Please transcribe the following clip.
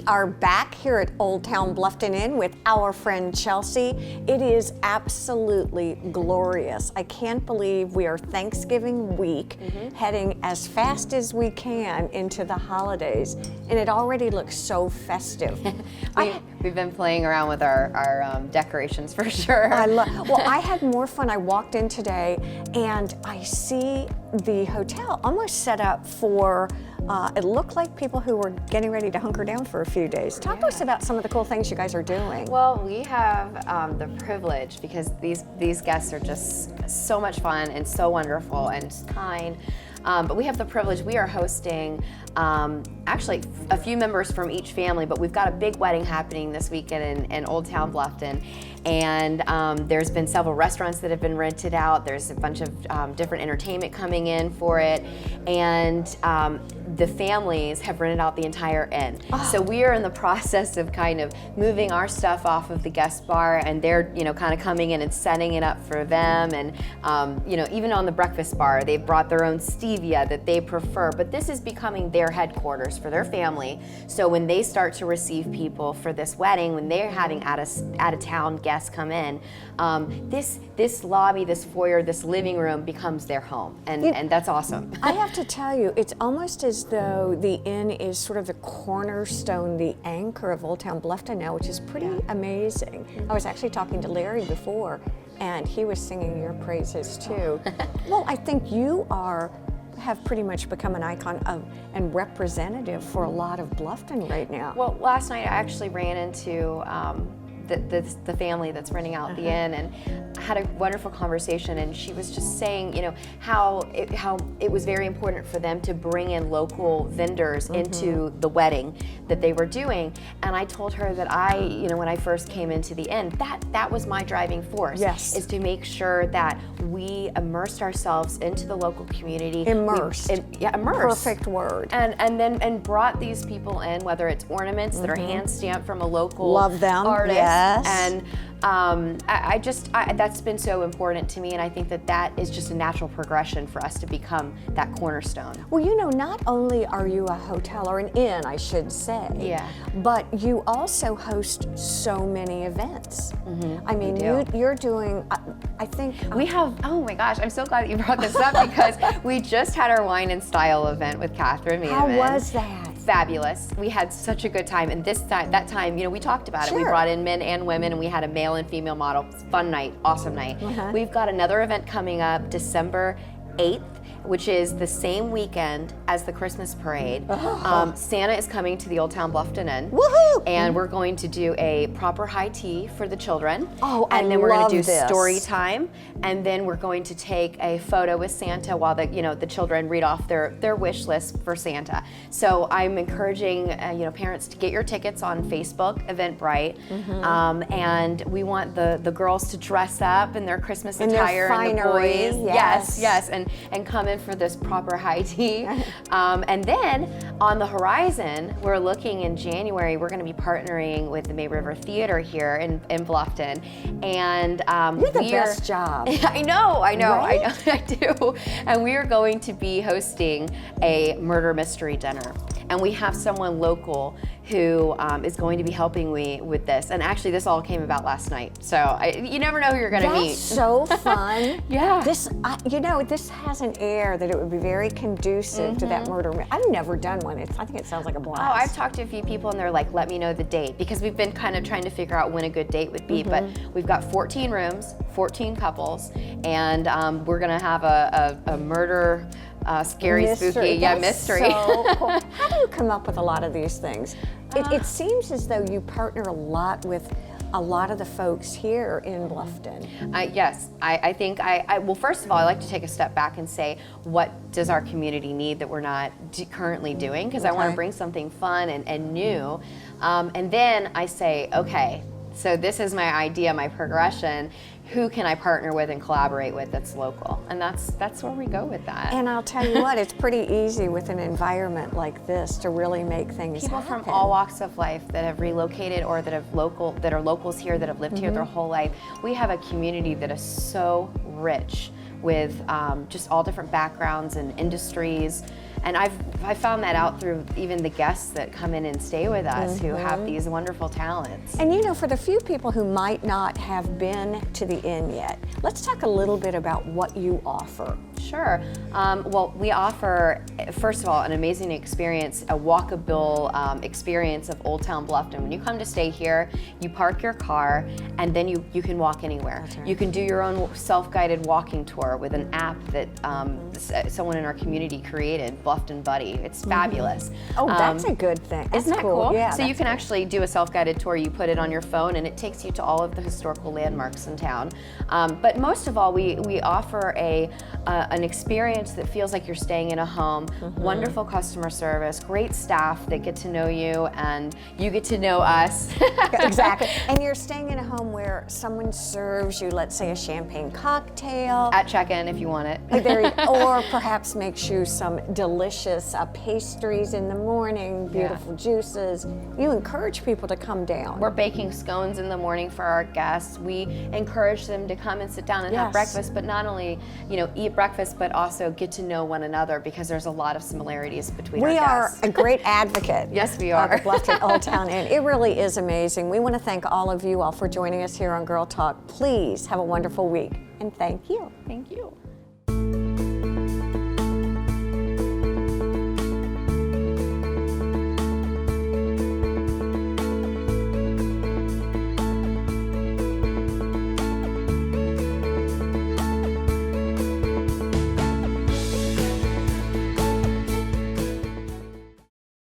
are back here at Old Town Bluffton Inn with our friend Chelsea. It is absolutely glorious. I can't believe we are Thanksgiving week, heading as fast as we can into the holidays, and it already looks so festive. We've been playing around with our decorations for sure. Well, I had more fun. I walked in today and I see the hotel almost set up for, it looked like people who were getting ready to hunker down for a few days. Talk to us about some of the cool things you guys are doing. Well, we have the privilege, because these guests are just so much fun and so wonderful and kind. But we have the privilege, we are hosting actually a few members from each family, but we've got a big wedding happening this weekend in Old Town Bluffton. And there's been several restaurants that have been rented out. There's a bunch of different entertainment coming in for it. And the families have rented out the entire inn. Oh. So we are in the process of kind of moving our stuff off of the guest bar, and they're kind of coming in and setting it up for them. And even on the breakfast bar, they've brought their own stevia that they prefer. But this is becoming their headquarters for their family. So when they start to receive people for this wedding, when they're having out of town guests come in, this lobby, this foyer, this living room becomes their home, and that's awesome. I have to tell you, it's almost as though the inn is sort of the cornerstone, the anchor of Old Town Bluffton now, which is pretty amazing. I was actually talking to Larry before, and he was singing your praises too. Well, I think you have pretty much become an icon and representative for a lot of Bluffton right now. Well, last night I actually ran into the family that's renting out the inn, and had a wonderful conversation, and she was just saying, how it was very important for them to bring in local vendors into the wedding that they were doing. And I told her that when I first came into the inn, that was my driving force. Yes. Is to make sure that we immersed ourselves into the local community. Immersed. Immersed. Perfect word. And brought these people in, whether it's ornaments that are hand stamped from a local Love them. artist. Yes. And that's been so important to me, and I think that is just a natural progression for us to become that cornerstone. Well, not only are you a hotel, or an inn, I should say, but you also host so many events. I mean, you're doing, I think... we have, oh my gosh, I'm so glad that you brought this up, because we just had our Wine and Style event with Catherine Miedemann. How was that? Fabulous. We had such a good time, and that time, we talked about it. We brought in men and women, and we had a male and female model. Fun night, awesome night. We've got another event coming up December 8th, which is the same weekend as the Christmas parade. Santa is coming to the Old Town Bluffton Inn. Woohoo! And we're going to do a proper high tea for the children. And then we're going to do story time, and then we're going to take a photo with Santa while the children read off their wish list for Santa. So I'm encouraging parents to get your tickets on Facebook, Eventbrite, and we want the girls to dress up in their Christmas attire, and the boys, yes, and come in for this proper high tea. And then on the horizon, we're looking in January, we're going to be partnering with the May River Theater here in Bluffton. And you're the best job. I know, right? I do. And we are going to be hosting a murder mystery dinner. And we have someone local who is going to be helping me with this. And actually, this all came about last night. So you never know who you're going to meet. That's so fun. Yeah. This, this has an air that it would be very conducive to that murder. I've never done one. I think it sounds like a blast. Oh, I've talked to a few people, and they're like, let me know the date, because we've been kind of trying to figure out when a good date would be. But we've got 14 rooms, 14 couples, and we're going to have a murder, scary, spooky, mystery. So cool. How do you come up with a lot of these things? It seems as though you partner a lot with a lot of the folks here in Bluffton. Yes, I think well, first of all, I like to take a step back and say, what does our community need that we're not currently doing? Because I want to bring something fun and new. And then I say, okay, so this is my idea, my progression. Who can I partner with and collaborate with that's local? And that's where we go with that. And I'll tell you what, it's pretty easy with an environment like this to really make things People happen. from all walks of life that have relocated, or that are locals here, that have lived here their whole life. We have a community that is so rich with just all different backgrounds and industries. And I've found that out through even the guests that come in and stay with us who have these wonderful talents. And you know, for the few people who might not have been to the inn yet, let's talk a little bit about what you offer. Sure. Well, we offer, first of all, an amazing experience, a walkable experience of Old Town Bluffton. When you come to stay here, you park your car and then you can walk anywhere. That's right. You can do your own self-guided walking tour with an app that someone in our community created, Bluffton Buddy. It's fabulous. Oh, that's a good thing. Isn't that cool? Yeah, so you can actually do a self-guided tour. You put it on your phone and it takes you to all of the historical landmarks in town. But most of all, we offer an experience that feels like you're staying in a home, wonderful customer service, great staff that get to know you and you get to know us. Exactly. And you're staying in a home where someone serves you, let's say, a champagne cocktail. At check-in if you want it. Or perhaps makes you some delicious pastries in the morning, beautiful juices. You encourage people to come down. We're baking scones in the morning for our guests. We encourage them to come and sit down and have breakfast, but not only, eat breakfast, but also get to know one another because there's a lot of similarities between our guests. We are a great advocate. Yes, we are. Of the Bluffton Old Town Inn. It really is amazing. We want to thank all of you all for joining us here on Girl Talk. Please have a wonderful week, and thank you. Thank you.